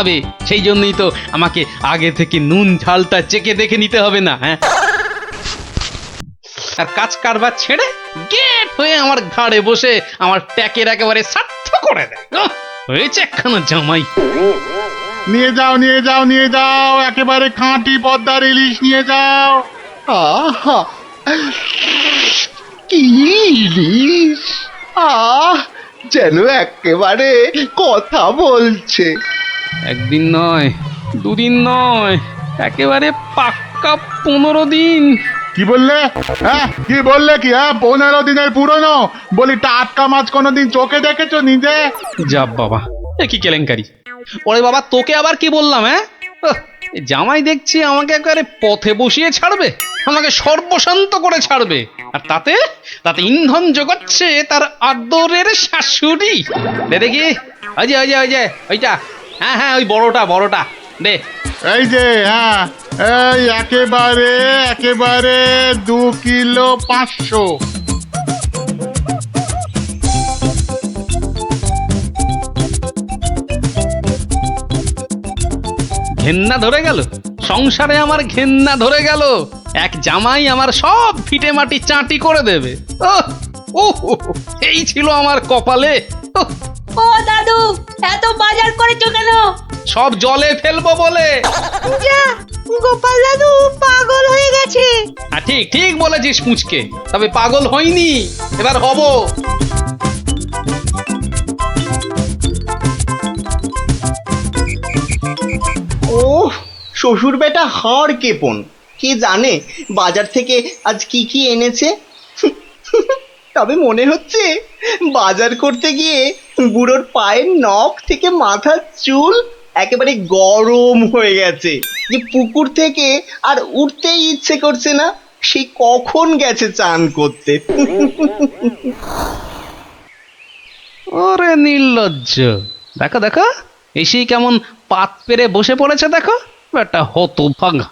খাবে, সেই জন্যই তো আমাকে আগে থেকে নুন ঝালটা চেখে দেখে নিতে হবে না। হ্যাঁ, আর কাজ কারবার ছেড়ে গেট হয়ে আমার ঘাড়ে বসে আমার ট্যাকের একেবারে সার্থ করে দেয়। হয়েছে একখানা জামাই। নিয়ে যাও নিয়ে যাও নিয়ে যাও, একেবারে খাঁটি পদ্মার ইলিশ নিয়ে যাও। আহা, কি ইলিশ! আহ, যেন একেবারে কথা বলছে। একদিন নয়, দুদিন নয়, একেবারে পাক্কা 15 দিন। কি বললে? হ্যাঁ, কি বললে? কি? হ্যাঁ, 15 দিনের পুরনো? বলি টাটকা মাছ কোনোদিন চোখে দেখেছো নিজে? যা বাবা, এ কি কেলেঙ্কারি! ওরে বাবা, তোকে আবার কি বললাম? হ্যাঁ, এই জামাই দেখছি আমাকে একেবারে পথে বসিয়ে ছাড়বে, আমাকে সর্বশান্ত করে ছাড়বে, আর তাতে তাতে ইন্ধন যোগাচ্ছে তার আদরের শাশুড়ি। দে দেখি, ওই যে ওই যে ওই যে ওইটা, হ্যাঁ হ্যাঁ, ওই বড়টা বড়টা দে। এই যে, হ্যাঁ, এই একেবারে একেবারে 2 কিলো 500। ঘেন্না ধরে গেল, সংসারে আমার ঘেন্না ধরে গেল। এক জামাই আমার সব ফিটে মাটি চাটি করে দেবে। এই ছিল আমার কপালে। ও দাদু, এত বাজার করেছো কেন? সব জলে ফেলবো বলে। যা, গোপাল দাদু পাগল হয়ে গেছে। ঠিক ঠিক বলেছিস মুচকে, তবে পাগল হইনি, এবার হব। ও, শ্বশুর বেটা হাড় কেপন, কে জানে বাজার থেকে আজ কি কি এনেছে। তবে মনে হচ্ছে বাজার করতে গিয়ে বুড়োর পায়ের নখ থেকে মাথার চুল একেবারে গরম হয়ে গেছে, যে পুকুর থেকে আর উঠতেই ইচ্ছে করছে না। সে কখন গেছে চান করতে। ওরে নির্লজ্জ, দেখো দেখো, এসেই কেমন পাত পেরে বসে পড়েছে দেখো, একটা হতভাগা।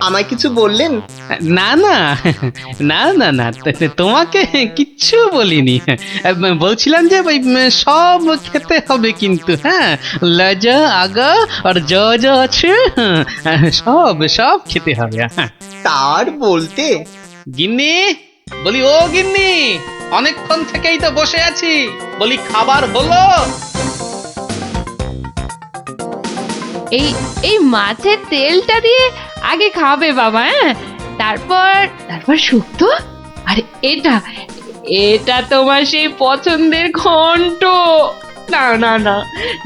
আমায় কিছু বললেন? না না না না না, তোমাকে কিচ্ছু বলিনি। বলছিলাম যে ওই সব খেতে হবে কিন্তু, হ্যাঁ, লজা আগা আর যা যা আছে, সব সব খেতে হবে। হ্যাঁ, তার বলতে গিন্নি, বলি ও গিন্নি, অনেকক্ষণ থেকেই তো বসে আছি, বলি খাবার হলো? এই এই মাছের তেলটা দিয়ে আগে খাবে বাবা, হ্যাঁ, তারপর তারপর শুক্তো। আর এটা এটা তোমার সেই পছন্দের ঘন্ট। না না না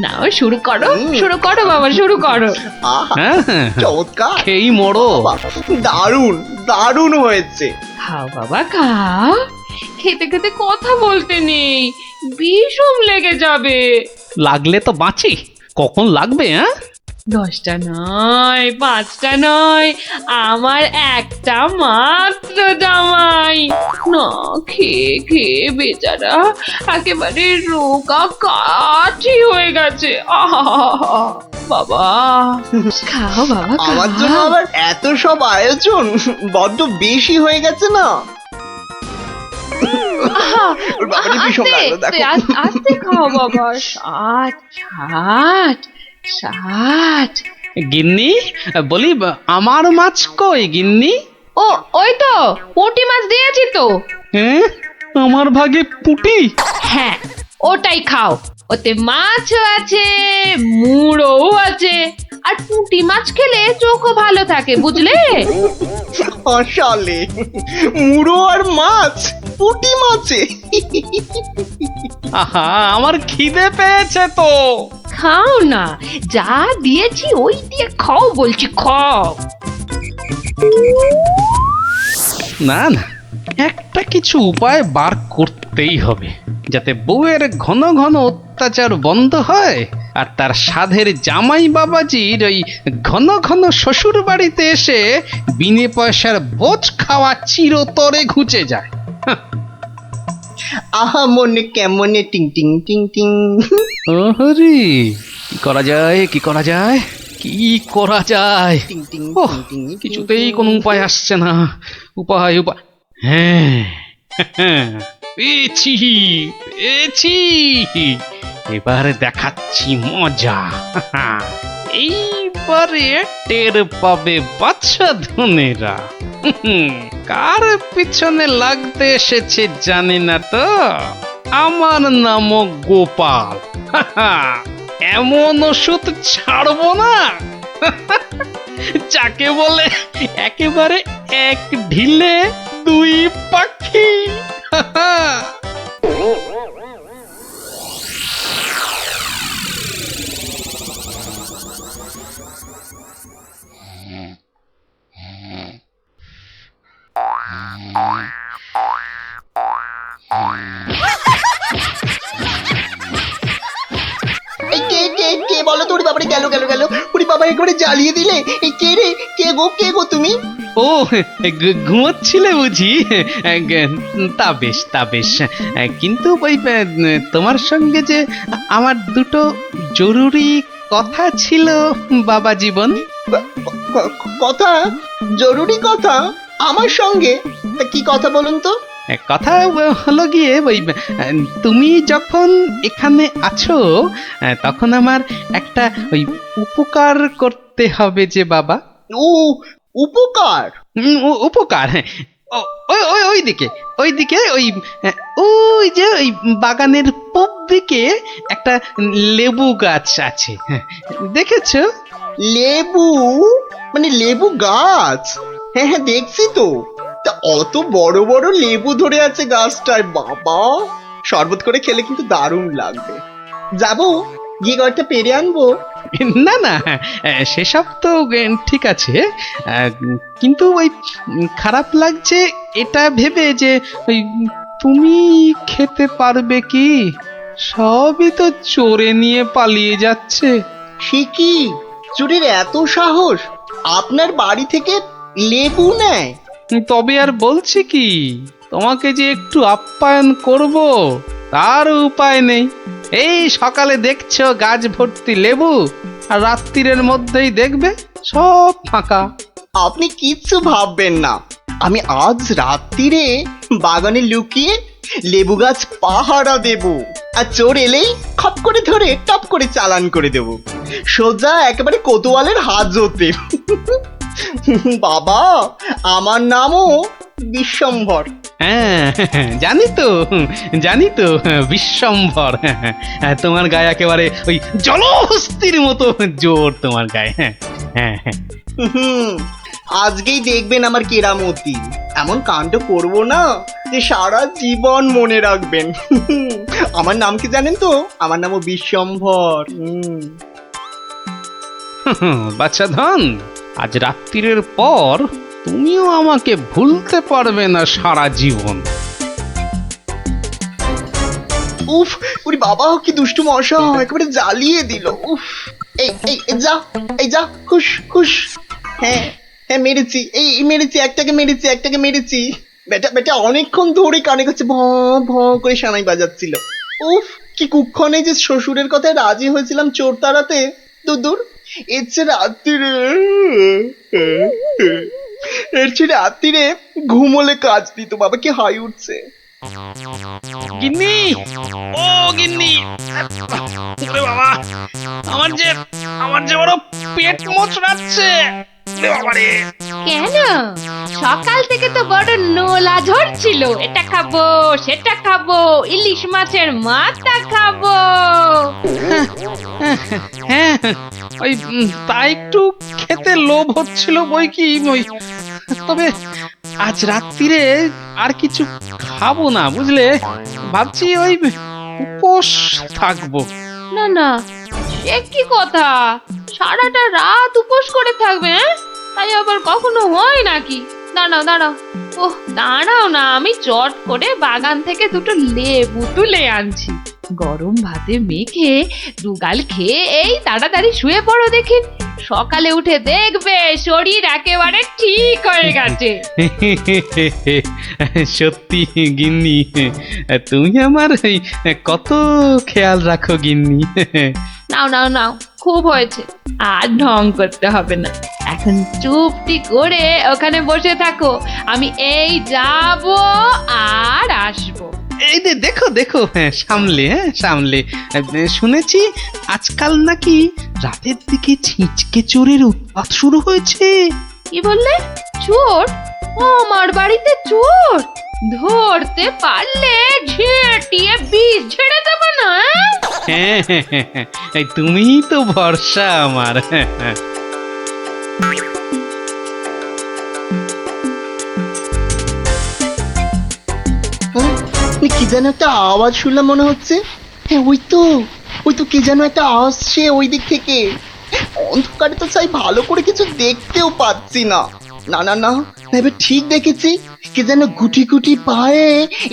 না, শুরু করো শুরু করো বাবা, শুরু করো। আহা, হ্যাঁ হ্যাঁ, চমৎকার, খেয়েই মরো। বাহ, দারুণ দারুণ হয়েছে। খাও বাবা খাও, খেতে খেতে কথা বলতে নেই, বিষম লেগে যাবে। লাগলে তো বাঁচি, কখন লাগবে? হ্যাঁ, 10টা নয়, 5টা নয়, আমার একটা মাত্র জামাই। না খেয়ে খেয়ে বেচারা একেবারে রোগা কাঠি হয়ে গেছে। আহা বাবা, খাও বাবা আমার জন্য খাও। আবার এত সব আয়োজন বড্ড বেশি হয়ে গেছে না? আহা, ওর বাবারই ভীষণ লাগলো, দেখো। আস্তে খাও বাবা। 60 60 60। গিন্নি, বলি আমার মাছ কই গিন্নি? ও, ওই তো পুঁটি মাছ দিয়েছি তো। হ্যাঁ, আমার ভাগে পুঁটি? হ্যাঁ, ওটাই খাও, ওতে মাছও আছে, মুড়োও আছে, আর পুঁটি মাছ খেলে চোখও ভালো থাকে, বুঝলে? আসলে মুড়ো আর মাছ, পুঁটি মাছে। আহা, আমার খিদে পেয়েছে তো। খাও না, যা দিয়েছি ওই দিয়ে খাও বলছি, খাও। না না, একটা কিছু উপায় বার করতেই হবে, যাতে বউয়ের ঘন ঘন অত্যাচার বন্ধ হয়, আর তার সাধের জামাই বাবাজির ওই ঘন ঘন শ্বশুর বাড়িতে এসে বিনে পয়সার বোঝ খাওয়া চিরতরে ঘুচে যায়। আহা মনে কেমনে টিং টিং টিং টিং। ওহরি, কি করা যায়, কি করা যায়, কি করা যায়? টিং টিং ওহ, টিং টিং। কিছুতেই কোনো উপায় আসছে না। উপায় উপায়, হ্যাঁ, পেয়েছি পেয়েছি। এবারে দেখাচ্ছি মজা। এইবারে টের পাবে বাচ্চা ধনেরা। কার পিছনে লাগতে এসেছে জানি না তো, আমার নামও গোপাল। এমন ওষুধ ছাড়বো না যাকে বলে একেবারে এক ঢিলে দুই পাখি। এই কে কে কে বলো তো? ওরে বাবারে, গেল গেল গেল! ওরে বাবা, একেবারে জ্বালিয়ে দিলে! এই কে রে? কে গো তুমি? ও, ঘুমোচ্ছিলে বুঝি? তা বেশ, তা বেশ। কিন্তু ওই তোমার সঙ্গে যে আমার দুটো জরুরি কথা ছিল বাবা জীবন। কথা? জরুরি কথা? আমার সঙ্গে? তা কি কথা বলুন তো? কথা হলো গিয়ে ওই তুমি যখন এখানে আছো তখন আমার একটা ওই উপকার করতে হবে যে বাবা। ও, উপকার? উপকার, হ্যাঁ। ওইদিকে ওইদিকে ওই যে ওই বাগানের পূব দিকে একটা লেবু গাছ আছে, দেখেছো? লেবু? মানে লেবু গাছ? হ্যাঁ হ্যাঁ, দেখছি তো। তা অত বড় বড় লেবু ধরে আছে গাছটায়, বাবা! শরবত করে খেলে কিন্তু দারুণ লাগবে। যাবো, গিয়ে কয়েকটা পেরে আনবো। না না, সেসব তো ঠিক আছে, কিন্তু ওই খারাপ লাগছে এটা ভেবে যে ওই তুমি খেতে পারবে কি? সবই তো চোরে নিয়ে পালিয়ে যাচ্ছে। সে কি? চোরের এত সাহস? আপনার বাড়ি থেকে লেবু নেয়? তবে আর বলছি কি, তোমাকে যে একটু আপ্যায়ন করব তার উপায় নেই। এই সকালে দেখছো গাছ ভর্তি লেবু, আর রাত্রিরের মধ্যেই দেখবে সব ফাঁকা। আপনি কিচ্ছু ভাববেন না, আমি আজ রাত্রিরে বাগানে লুকিয়ে লেবু গাছ পাহারা দেব, আর চোর এলেই খপ করে ধরে টপ করে চালান করে দেব, সোজা একেবারে কোতোয়ালের হাজতে। বাবা, আমার নামও বিশ্বম্ভর। হ্যাঁ, জানি তো বিশ্বম্ভর। তোমার গায়ে একেবারে ওই জলহস্তির মতো জোর তোমার গায়ে। হ্যাঁ হ্যাঁ। আজকেই দেখবেন আমার কেরামতি। এমন কাণ্ড করব না যে সারা জীবন মনে রাখবেন। আমার নাম কি জানেন তো? আমার নামও বিশ্বম্ভর। বাচ্চা ধন, আজ রাত্রিরের পর তুমিও আমাকে ভুলতে পারবে না সারা জীবন। উফ, ওরে বাবা, কি দুষ্টু মশা, একেবারে জ্বালিয়ে দিল। উফ, এই যা, এই যা, হুশ হুশ। হ্যাঁ হ্যাঁ, মেরেছি, এই মেরেছি, একটাকে মেরেছি। বেটা অনেকক্ষণ ধরে কানে কাছে ভ ভ করে সানাই বাজাচ্ছিল। উফ, কি কুক্ষণে যে শ্বশুরের কথায় রাজি হয়েছিলাম চোর তাড়াতে। দূর, এর চেয়ে রাত্রিরে ঘুমোলে কাজ দিত। বাবা, কি হাই উঠছে! গিন্নি, ও গিন্নি, ওরে বাবা, আমার যে বড় পেট মোচড়াচ্ছে। কেন? সকাল থেকে তো বড় নোলা ঝরছিল, এটা খাবো সেটা খাবো, ইলিশ মাছের মাথা খাবো। হ্যাঁ, ওই তা একটু খেতে লোভ হচ্ছিল বই কি, ওই তবে আজ রাত্রিরে আর কিছু খাবো না, বুঝলে? ভাবছি ওই উপোস থাকবো। না, সে কি কথা? সারাটা রাত উপোস করে থাকবে? তাই আবার কখনো হয় নাকি? দাঁড়াও, ওহ দাঁড়াও না, আমি চট করে বাগান থেকে দুটো লেবু তুলে আনছি। গরম ভাতে মেখে দুগাল খেয়ে এই তাড়াতাড়ি শুয়ে পড়ো দেখি, সকালে উঠে দেখবে শরীর একেবারে ঠিক হয়ে গেছে। সত্যি গিন্নি, তুমি আমার কত খেয়াল রাখো গিন্নি। নাও, খুব হয়েছে, আর ঢং করতে হবে না। এখন চুপটি করে ওখানে বসে থাকো, আমি এই যাব আর আসবো। এই যে দেখো দেখো, হ্যাঁ সামলে, হ্যাঁ সামলে। শুনেছি আজকাল নাকি রাতের দিকে ছিঁচকে চোরের উৎপাত শুরু হয়েছে। কি বললে? চোর? ও আমার বাড়িতে চোর? ধরতে পারলে ঝেঁটিয়ে বিষ ঝেড়ে দেবো না? হ্যাঁ হ্যাঁ হ্যাঁ, হ্যাঁ, এই তুমিই তো ভরসা আমার। হ্যাঁ, হ্যাঁ। হ্যাঁ, কি যেন একটা আওয়াজ শুনলাম মনে হচ্ছে। হ্যাঁ ওই তো কি যেন একটা আসছে ওই দিক থেকে। অন্ধকারে তো চাই ভালো করে কিছু দেখতেও পাচ্ছি না। না না না, এবার ঠিক দেখেছি, কে যেন গুটি গুটি পায়ে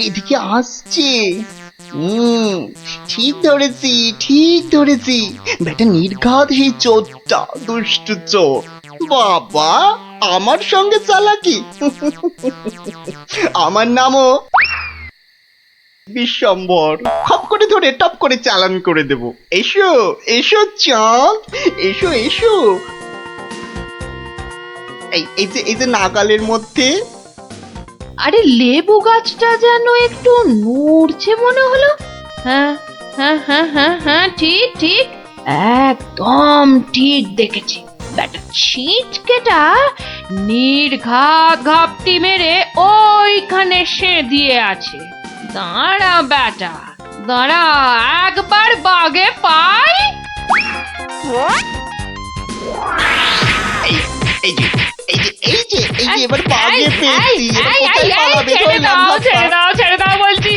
এদিকে আসছে। ঠিক ধরেছি, ঠিক ধরেছি, বেটা নির্ঘাত সেই চোরটা, দুষ্টু চোর। বাবা, আমার সঙ্গে চালাকি। আমার নামও বিশ্বম্বর। খপ করে ধরে টপ করে চালান করে দেব। এসো এসো চাঁদ, এসো এসো। এই যে নাগালের মধ্যে। আরে লেবু গাছটা যেন একটু নড়ছে মনে হলো। হ্যাঁ হ্যাঁ হ্যাঁ হ্যাঁ হ্যাঁ, ঠিক ঠিক, একদম ঠিক দেখেছি। ব্যাটা ছিটকেটা নির্ঘাত ঘাপটি মেরে ওইখানে দিয়ে আছে। দাঁড়া ব্যাটা, দাঁড়া, একবার বাগে পাই। এই এই যে এই যে এই যে এই যে এবার বাগে এই, পেয়েছি। এবার এই, কোথায় এই, এই, পালাবে? ছেড়ে ধরলাম দাও, ধাক্কা। ছেড়ে দাও, ছেড়ে দাও বলছি।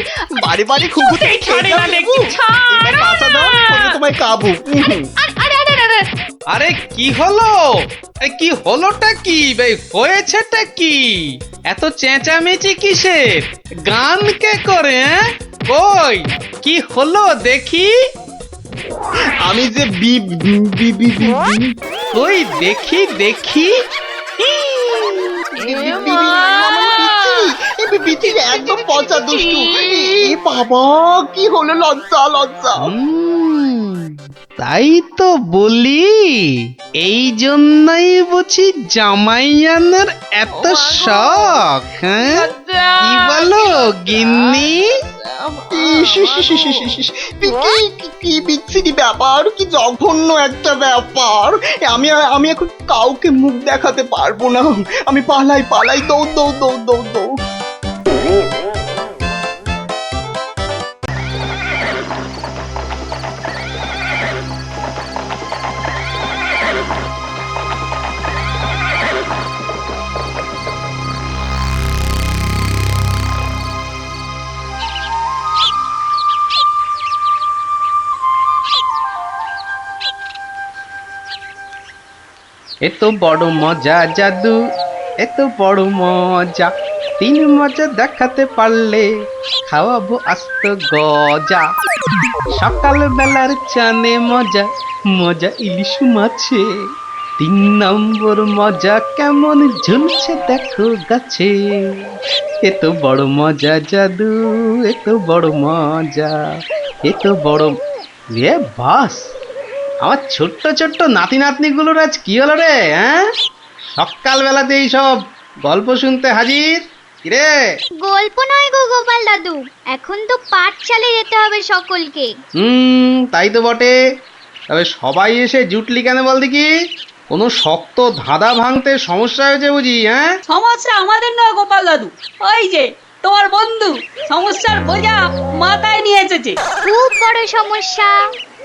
বাড়ি বাড়ি খুকুতে কিছুতেই ছাড়ে না দেখছি, এবার ছাড়ো বাঁচা দাও, না। করে তোমায় কাবু। আরে আরে আরে আরে, আরে কি হলো? কি হলোটা কি? হয়েছেটা কি? এত চেঁচামেচি কিসের? গান কে করে? কই কি হলো দেখি? আমি যে বি বি বি বি বি- কই দেখি দেখি। একদম পচা দুষ্টু। এ বাবা, কি হলো? লজ্জা লজ্জা। তাই তো বলি, এই জন্যই বুঝি জামাইয়ানের এত শখ। হ্যাঁ কি বলো গিন্নি? ইস, ইস, ইস, ইস, ইস, ইস, কি বিচ্ছিরি ব্যাপার, কি জঘন্য একটা ব্যাপার। আমি এখন কাউকে মুখ দেখাতে পারবো না। আমি পালাই পালাই, দৌড় দৌড় দৌড় দৌড় দৌড়। এত বড় মজা জাদু, এত বড় মজা, তিন মজা দেখাতে পারলে খাওয়াবো আস্ত গজা। সকাল বেলার চানে মজা, মজা ইলিশ মাছে, 3 নম্বর মজা কেমন ঝুলছে দেখো গাছে। এত বড় মজা জাদু, এত বড় মজা, এত বড়। রে বাস, আমার ছোট্ট ছোট্ট নাতি নাতনিগুলোর আজ কি হলো রে? হ্যাঁ, সকালবেলাতে এই সব গল্প শুনতে হাজির। কিরে? গল্প নয় গো গোপাল দাদু, এখন তো পাঠশালে যেতে হবে সকলকে। তাই তো বটে। তবে সবাই এসে জুটলি কেন বল দেখি? কোনো শক্ত ধাঁধা ভাঙতে সমস্যা হয়েছে বুঝি? হ্যাঁ, সমস্যা আমাদের নয় গোপাল দাদু, ওই যে তোমার বন্ধু সমস্যার বোঝা মাথায় নিয়ে এসেছে। খুব বড় সমস্যা।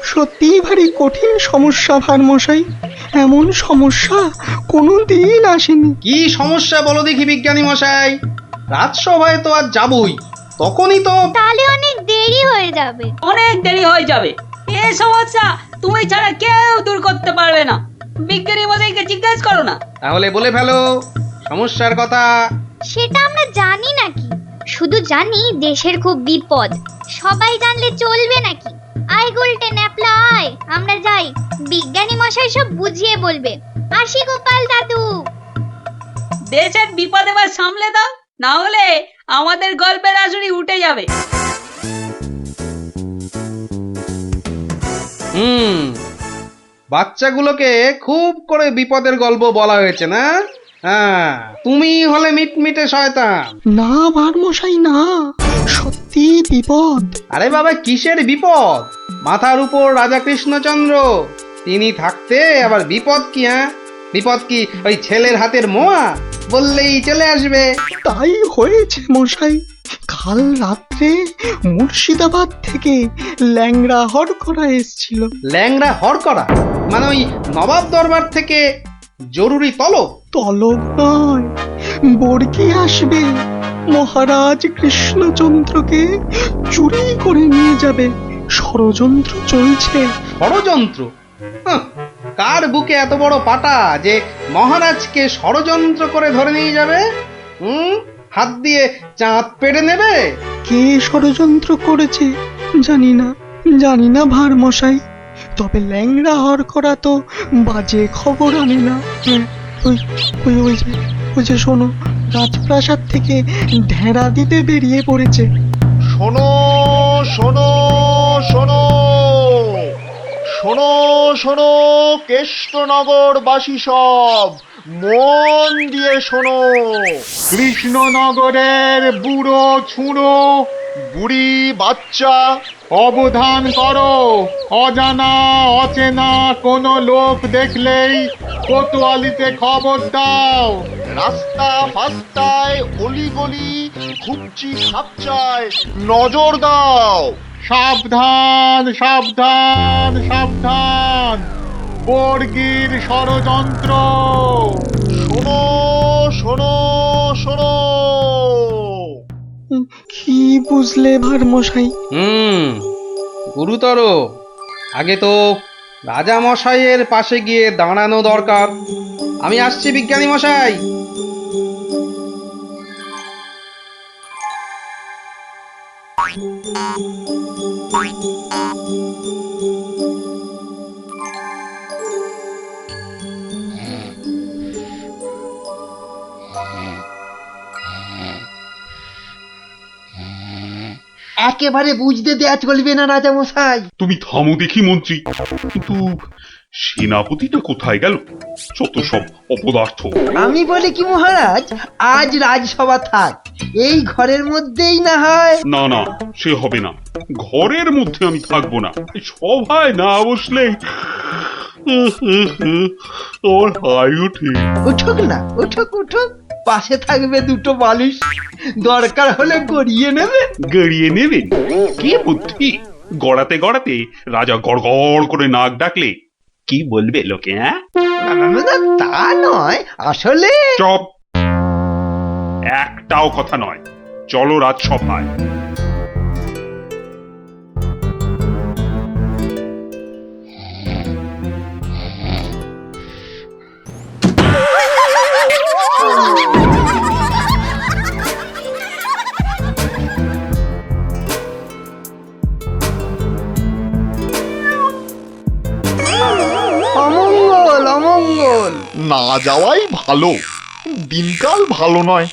সত্যিই ভারী কঠিন সমস্যা ভারমশাই। এমন সমস্যা কোনোদিন আসেনি। কি সমস্যা বলো দেখি বিজ্ঞানী মশাই? রাজসভায় তো আজ যাবই, তখনই তো। তাহলে অনেক দেরি হয়ে যাবে। অনেক দেরি হয়ে যাবে। এই সমস্যা তুমি ছাড়া কেউ দূর করতে পারবে না। বিজ্ঞানী মশাইকে জিজ্ঞেস করো না। তাহলে বলে ফেলো সমস্যার কথা। সেটা আমরা জানি নাকি? শুধু জানি দেশের খুব বিপদ। সবাই জানলে চলবে নাকি? আয় গুলটে ন্যাপলা আয়, আমরা যাই, বিজ্ঞানী মশাই সব বুঝিয়ে বলবে। আসি গোপাল দাদু। দেশের বিপদ এবার সামলে দাও, না হলে আমাদের গল্পের আসুরি উঠে যাবে। বাচ্চাগুলোকে খুব করে বিপদের গল্প বলা হয়েছে না? হ্যাঁ, তুমি হলে মিটমিটে শয়তান। না ভারমশাই না, সত্যি বিপদ। আরে বাবা কিসের বিপদ? মাথার উপর রাজা কৃষ্ণচন্দ্র, তিনি থাকতে আবার বিপদ কি? হ্যাঁ, বিপদ কি ওই ছেলের হাতের মোয়া বললেই চলে আসবে? তাই হয়েছে মশাই। কাল রাত্রে মুর্শিদাবাদ থেকে ল্যাংড়া হরকরা এসছিল। ল্যাংড়া হর করা মানে ওই নবাব দরবার থেকে জরুরি তলব? তলব নয়, বর্গি আসবে। মহারাজ কৃষ্ণচন্দ্রকে চুরি করে নিয়ে যাবে। ষড়যন্ত্র চলছে। ষড়যন্ত্র? হাহ, কার বুকে এত বড় পাটা যে মহারাজকে ষড়যন্ত্র করে ধরে নিয়ে যাবে? হাত দিয়ে চাঁদ পেড়ে নেবে? কে ষড়যন্ত্র করেছে জানি না ভার মশাই। তবে ল্যাংড়া হরকরা তো বাজে খবর আনে না। ওই ওই ওই যে ওই যে শোনো, রাজপ্রাসাদ থেকে ঢেড়া দিতে বেরিয়ে পড়েছে। শোনো শোনো শোনো শোনো শোনো, কেষ্টনগরবাসী সব মন দিয়ে শোনো। কৃষ্ণনগরের বুড়ো ছুঁড়ো বুড়ি বাচ্চা, অবধান করো। অজানা অচেনা কোনো লোক দেখলেই কোতোয়ালিতে খবর দাও। রাস্তা ফাস্তায় অলিগলি ঘুপচি খাপচায় নজর দাও। সাবধান সাবধান সাবধান, বর্গির ষড়যন্ত্র। শোনো শোনো শোনো। কি বুঝলে ভার মশাই? গুরুতর। আগে তো রাজা মশাইয়ের পাশে গিয়ে দাঁড়ানো দরকার। আমি আসছি বিজ্ঞানী মশাই। একেবারে বুঝতে দেয়া চলবে না রাজা মশাই। তুমি থামো দেখি মন্ত্রী। কিন্তু সেনাপতিটা কোথায় গেল? যত সব অপদার্থ। আমি বলি কি মহারাজ, আজ রাজসভা থাক, এই ঘরের মধ্যেই না হয়। না না, সে হবে না। ঘরের মধ্যে আমি থাকবো না। সভায় না বসলে আমার হাই ওঠে। উঠুক না, উঠুক উঠুক, পাশে থাকবে দুটো বালিশ, দরকার হলে গড়িয়ে নেবে। গড়িয়ে নেবেন? কি বুদ্ধি! গড়াতে গড়াতে রাজা গড় গড় করে নাক ডাকলে কি বলবে লোকে? হ্যাঁ, তা নয়, আসলে চপ! একটাও কথা নয়। চলো রাজসভায়। অমঙ্গল অমঙ্গল। না যাওয়াই ভালো, দিনকাল ভালো নয়।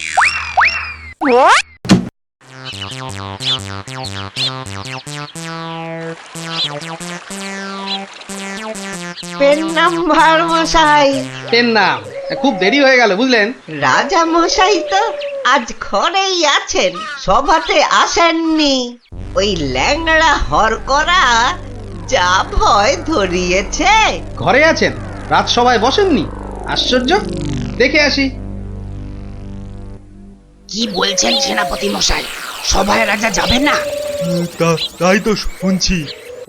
পেন নাম্বার মশাই। পেন নাম? খুব দেরি হয়ে গেল বুঝলেন। রাজা মশাই তো আজ ঘরেই আছেন, সভাতে আসেননি। ওই ল্যাংড়া হরকরা যা ভয় ধরিয়েছে। ঘরে আছেন, রাজসভায় বসেননি? আশ্চর্য। দেখে আসি। কি বলছেন সেনাপতি মশাই? সভায় রাজা যাবেন না? তাই তো শুনছি।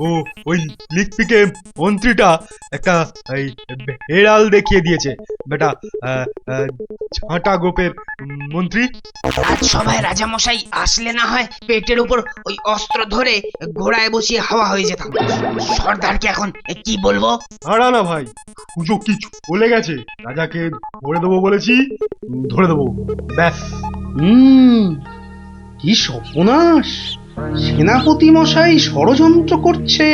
ও ওই লিকপিকে মন্ত্রীটা একটা এই হেড়াল দেখিয়ে দিয়েছে বেটা। ঝাঁটা গোপের মন্ত্রী। রাজসভায় রাজা মশাই আসলে না হয় পেটের উপর ওই অস্ত্র ধরে ঘোড়ায় বসিয়ে হাওয়া হয়ে যেতাম। সর্দারকে এখন কি বলবো? হারা না ভাই, সুযোগ কি চলে গেছে। রাজাকে ধরে দেবো বলেছি, ধরে দেবো, ব্যাস। কি সর্বনাশ! সেনাপতি মশাই ষড়যন্ত্র করছে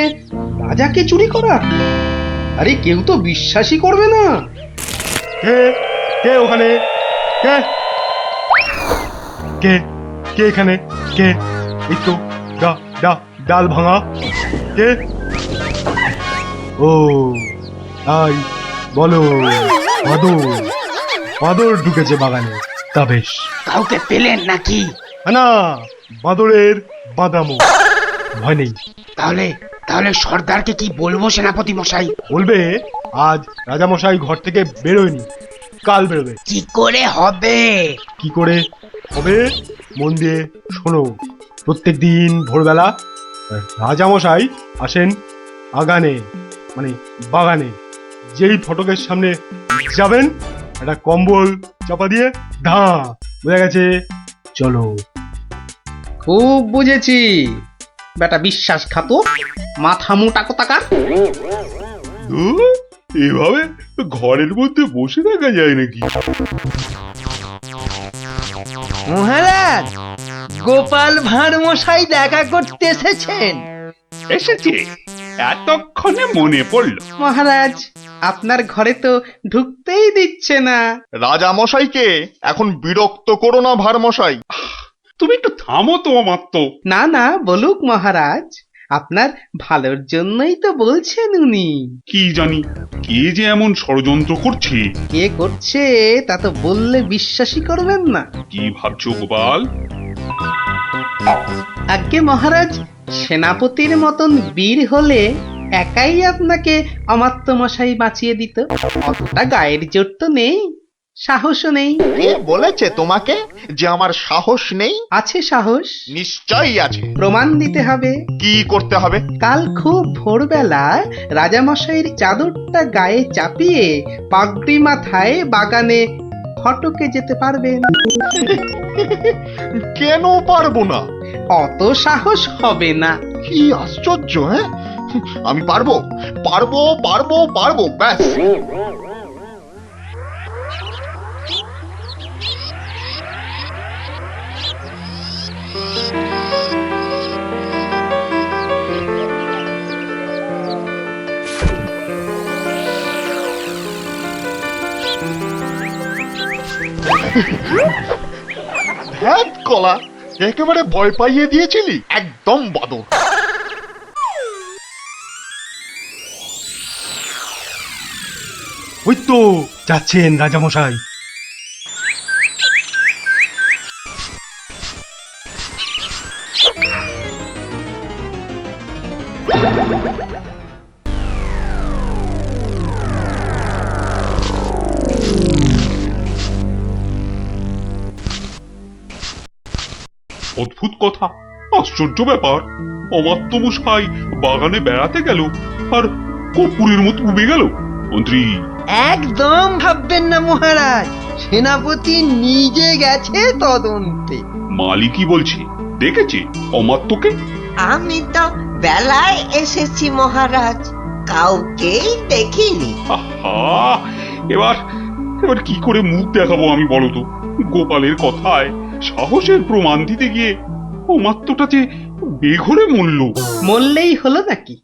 রাজাকে চুরি করা। আরে কেউ তো বিশ্বাসই করবে না। কে কে ওখানে? কে কে কে এখানে? কে? এই তো ডাল ভাঙা। কে? ও তাই বলো। বাদর ঢুকেছে বাগানে। তা বেশ। কাউকে পেলেন নাকি? না বাঁদরের বাঁদামো, ভয় নেই। তাহলে তাহলে সর্দারকে কি বলবো সেনাপতি মশাই? বলবে আজ রাজামশাই ঘর থেকে বেরোয়নি, কাল বেরোবে। কি করে হবে? কি করে হবে মন দিয়ে শোনো। প্রত্যেক দিন ভোরবেলা রাজামশাই আসেন আগানে, মানে বাগানে। যেই ফটকের সামনে যাবেন একটা কম্বল চাপা দিয়ে ধা, বোঝা গেছে? চলো। খুব বুঝেছি, বেটা বিশ্বাসঘাতক, মাথা মোটা কোথাকার। ধুর, এভাবে ঘরের মধ্যে বসে থাকা যায় নাকি? মহারাজ, গোপাল ভাঁড় মশাই দেখা করতে এসেছেন। এসেছে, এতক্ষণে মনে পড়লো। মহারাজ, আপনার ঘরে তো ঢুকতেই দিচ্ছে না। রাজা মশাইকে এখন বিরক্ত করো না ভার মশাই। তুমি একটু থামো তো অমাত্য। না না, বলুক মহারাজ, আপনার ভালোর জন্যই তো বলছেন উনি। কি জানি কে যে এমন ষড়যন্ত্র করছে। কে করছে তা তো বললে বিশ্বাসই করবেন না। কি ভাবছো গোপাল? আজ্ঞে মহারাজ, সেনাপতির মতন বীর হলে একাই আপনাকে অমাত্য মশাই বাঁচিয়ে দিত। অতটা গায়ের জোর তো নেই, সাহসও নেই। কে বলেছে তোমাকে যে আমার সাহস নেই? আছে সাহস, নিশ্চয়ই আছে। প্রমাণ দিতে হবে। কি করতে হবে? কাল খুব ভোরবেলা রাজামশাইয়ের চাদরটা গায়ে চাপিয়ে পাগড়ি মাথায় বাগানে ফটকে যেতে পারবেন। কেন পারবো না? অত সাহস হবে না। কি আশ্চর্য! হ্যাঁ, আমি পারবো পারবো পারবো পারবো, ব্যাস। ধ্যাৎ কলা, একেবারে ভয় পাইয়ে দিয়েছিলি, একদম বাদর। ওই তো যাচ্ছেন রাজামশাই। অদ্ভুত কথা, আশ্চর্য ব্যাপার। অমাত্য মশাই বাগানে বেড়াতে গেল আর কর্পূরের মতো উবে গেল। মন্ত্রী, একদম ভাববেন না মহারাজ, সেনাপতি নিজে গেছে তদন্তে। মালিকই বলছে দেখেছে অমাত্যকে। আমি তো বেলায় এসেছি মহারাজ, কাউকেই দেখিনি। আহা, এবার এবার কি করে মুখ দেখাবো আমি বলো তো? গোপালের কথায় সাহসের প্রমাণ দিতে গিয়ে অমাত্যটা যে বেঘরে মরল। মরলেই হলো নাকি?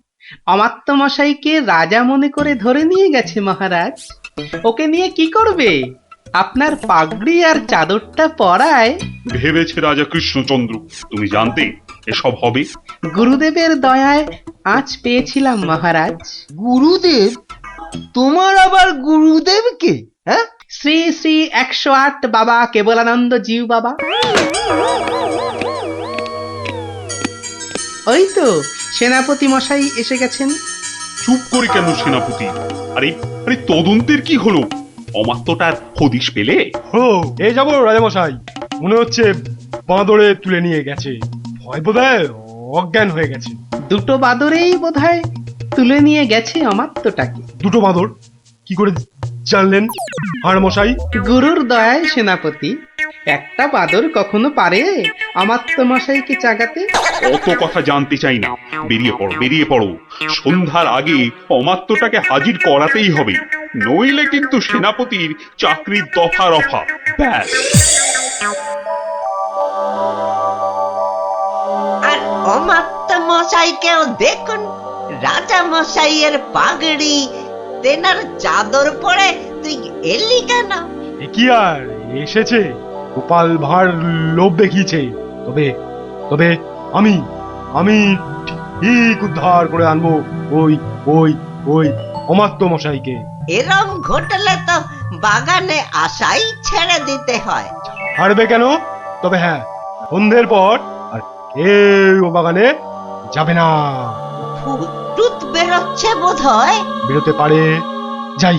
অমাত্য মশাইকে রাজা মনে করে ধরে নিয়ে গেছে মহারাজ। ওকে নিয়ে কি করবে? আপনার পাগড়ি আর চাদরটা পরায় ভেবেছে রাজা কৃষ্ণচন্দ্র তুমি জানতে এসব হবে? গুরুদেবের দয়ায় আঁচ পেয়েছিলাম মহারাজ। গুরুদেব? তোমার আবার গুরুদেব কে? হ্যাঁ, শ্রী শ্রী 108 বাবা কেবলানন্দ জিউ বাবা। ওই তো সেনাপতি মশাই এসে গেছেন। চুপ করে কেন সেনাপতি? আরে আরে তদন্তের কি হলো? অমাত্যটার হদিশ পেলে? হো, এই যাবো রাজামশাই। মনে হচ্ছে বাঁদরে তুলে নিয়ে গেছে, ভয় বোধহয় অজ্ঞান হয়ে গেছে। দুটো বাদরেই বোধহয় তুলে নিয়ে গেছে অমাত্যটাকে। দুটো বাঁদর? কি করে জানলেন হাড় মশাই? গুরুর দয়ায় সেনাপতি। একটা বাদর কখনো পারে অমাত্য মশাইকে চাগাতে? অত কথা জানতে চাই না, বেরিয়ে পড়ো বেরিয়ে পড়ো। সন্ধ্যার আগে অমাত্যটাকে হাজির করাতেই হবে, নইলে কিন্তু সেনাপতির চাকরির দফা রফা। ব্যাস। আর অমাত্য মশাইকেও দেখুন, রাজা মশাইয়ের পাগড়ি তেনার চাদর পরে তুই এলি কেন? এ কি আর এসেছে, গোপাল ভাঁড় লোভ দেখিয়েছে। তবে তবে আমি আমি ঠিক উদ্ধার করে আনবো ওই ওই ওই অমাত্য মশাইকে। এরম ঘটলে তো বাগানে আসাই ছেড়ে দিতে হয়। হারবে কেন? তবে হ্যাঁ, সন্ধ্যের পর আর কেউ বাগানে যাবে না। টুত বেরোচ্ছে বোধ হয়। বেরোতে পারে, যাই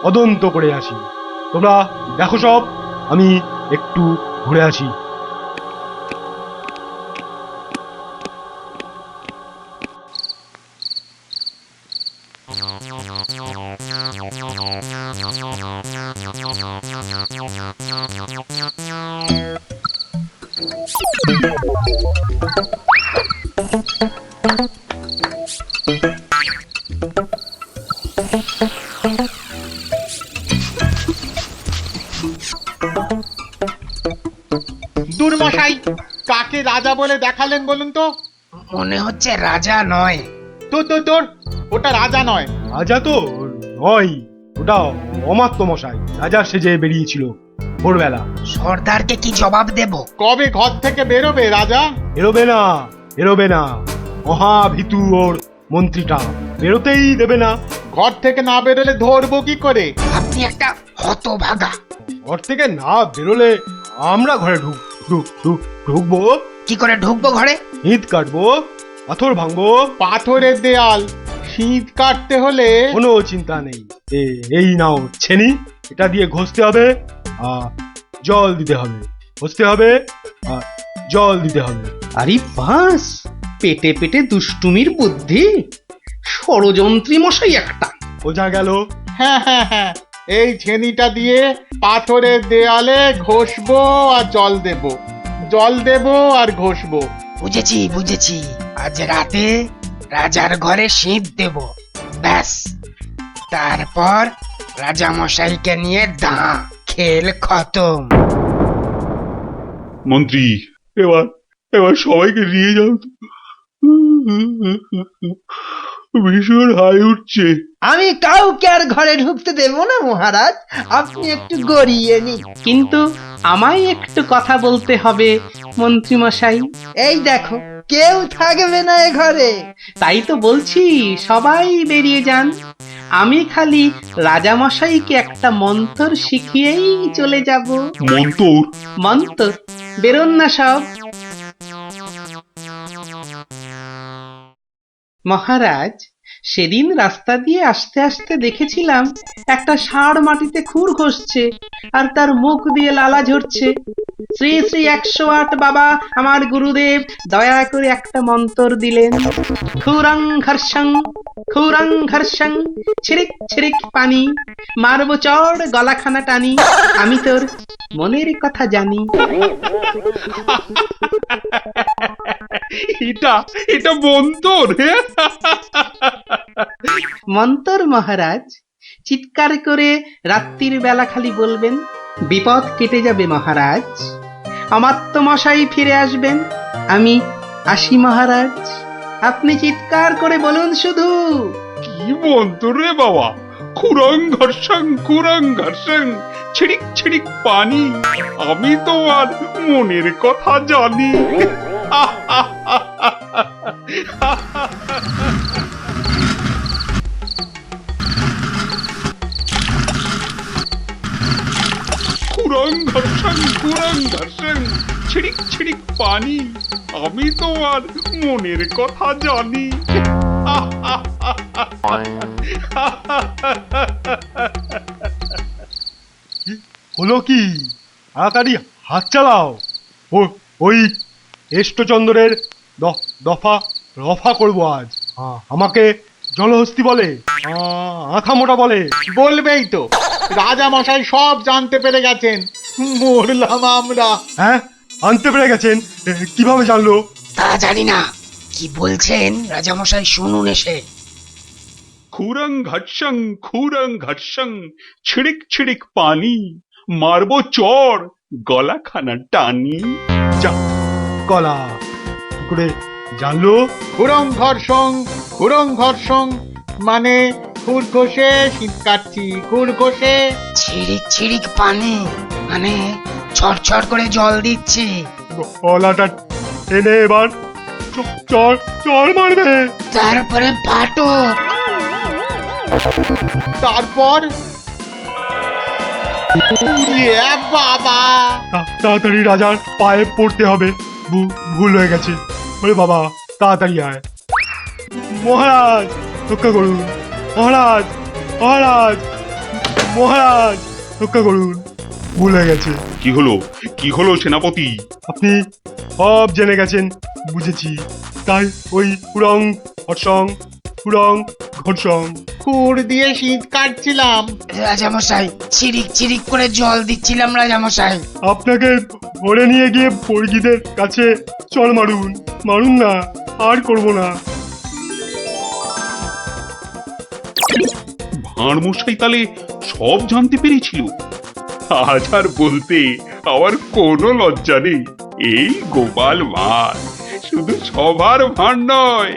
তদন্ত করে আসি। তোমরা দেখো সব, আমি একটু ঘুরে আসি। দূর মশাই, কাকে রাজা বলে দেখালেন বলুন তো? মনে হচ্ছে রাজা নয়। তোর ওটা রাজা নয়। রাজা তো নয়, ওটা অমাত্য মশাই রাজা সেজে বেরিয়েছিল ভোরবেলা। সর্দারকে কি জবাব দেব? কবে ঘর থেকে বেরোবে রাজা? বেরোবে না, বেরোবে না। মহাভীতু ওর মন্ত্রীটা, বেরোতেই দেবে না। ঘর থেকে না বেরোলে ধরবো কি করে? আপনি একটা হতভাগা। ঘর থেকে না বেরোলে আমরা ঘরে ঢুকবো। কি করে ঢুকবো ঘরে? ঈদ কাটবো, পাথর ভাঙবো। পাথরের দেয়াল, শীত কাটতে হলে কোনো চিন্তা নেই। এই নাও ছেনি, এটা দিয়ে ঘষতে হবে আর জল দিতে হবে, ঘষতে হবে আর জল দিতে হবে। আরে বাস, পেটে পেটে দুষ্টুমির বুদ্ধি, ষড়যন্ত্রী মশাই একটা। বোঝা গেল? হ্যাঁ, এই ছেনিটা দিয়ে পাথরের দেয়ালে ঘষবো আর জল দেবো আর ঘষবো। বুঝেছি। আজ রাতে রাজার ঘরে শীত দেব, ব্যাস। তারপর রাজা মশাইকে নিয়ে খেল খতম। মন্ত্রী, এবার সবাইকে নিয়ে যাও তো। ভীষণ হাই উঠছে। আমি কাউকে আর ঘরে ঢুকতে দেব না মহারাজ, আপনি একটু গড়িয়ে নিন। কিন্তু আমায় একটু কথা বলতে হবে মন্ত্রী মশাই। এই দেখো, কেউ থাকবে না এ ঘরে। তাই তো বলছি, সবাই বেরিয়ে যান। আমি খালি রাজামশাইকে একটা মন্ত্র শিখিয়েই চলে যাব। মন্ত্র বেরোন না সব। মহারাজ, সেদিন রাস্তা দিয়ে আসতে আসতে দেখেছিলাম একটা ষাঁড় মাটিতে খুর ঘষছে আর তার মুখ দিয়ে লালা ঝরছে। শ্রী শ্রী 108 বাবা আমার গুরুদেব দয়া করে একটা মন্ত্র দিলেন। খুরং ঘর্ষং ছিরিক ছিরিক পানি, মারবো চড় গলাখানা টানি, আমি তোর মনের কথা জানি। এটা মন্তর। মন্তর মহারাজ, চিৎকার করে রাত্রির বেলা খালি বলবেন, বিপদ কেটে যাবে মহারাজ, অমাত্য মশাই ফিরে আসবেন, আমি আসি মহারাজ। আপনি চিৎকার করে বলুন শুধু। কি মন্তর রে বাবা? খুরং ঘর্ষং ছিড়িক ছিড়িক পানি, আমি তোমার মনের কথা জানি। খুরং ঘর্ষং ছিড়িক ছিড়িক পানি, আমি তোমার মনের কথা জানি। হলো কি? তাড়াতাড়ি হাত চালাও। ওই কেষ্টচন্দ্রের দফা রফা করবো আজ। আমাকে জলহস্তি বলে, আথা মোটা বলে। বলবেই তো, রাজা মশাই সব জানতে পেরে গেছেন। মরলাম আমরা। হ্যাঁ, আনতে পেরে গেছেন? কিভাবে জানলো? তা জানি না, কি বলছেন রাজামশাই শুনুন এসে। খুরং ঘর্ষং ছিড়িক ছিড়িক পানি, মারবো চড় গলাখানা টানি। যা গলা কি করে জানলো? খুরং ঘর্ষং মানে খুর ঘষে শীত কাটছি, খুর ঘষে। ছিড়িক ছিড়িক পানি মানে ছড়ছড় করে জল দিচ্ছি। গলাটা টেনে এবার চড় মারবে। তারপরে পাটো। তারপর বাবা, তাড়াতাড়ি রাজার পায়ে পড়তে হবে। ভুল হয়ে গেছে। ওরে বাবা, তাড়াতাড়ি আয়। মহারাজ রক্ষা করুন, মহারাজ, মহারাজ, মহারাজ রক্ষা করুন, ভুল হয়ে গেছে। কি হলো সেনাপতি? আপনি সব জেনে গেছেন, বুঝেছি। তাই ওই হুরং হর্ষং, হুরং ঘর্ষং। খুর দিয়ে শীত কাটছিলাম। রাজামশাই, চিরিক চিরিক করে জল দিচ্ছিলাম রাজামশাই। আপনাকে ধরে নিয়ে গিয়ে বর্গীদের কাছে চল মারুন, মারুন না, আর করব না। ভাঁড় মশাই তাহলে সব জানতে পেরেছিল। আজ আর বলতে আমার কোনো লজ্জা নেই। এই গোপাল ভাঁড় শুধু সবার ভাঁড় নয়,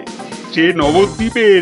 সে নবদ্বীপের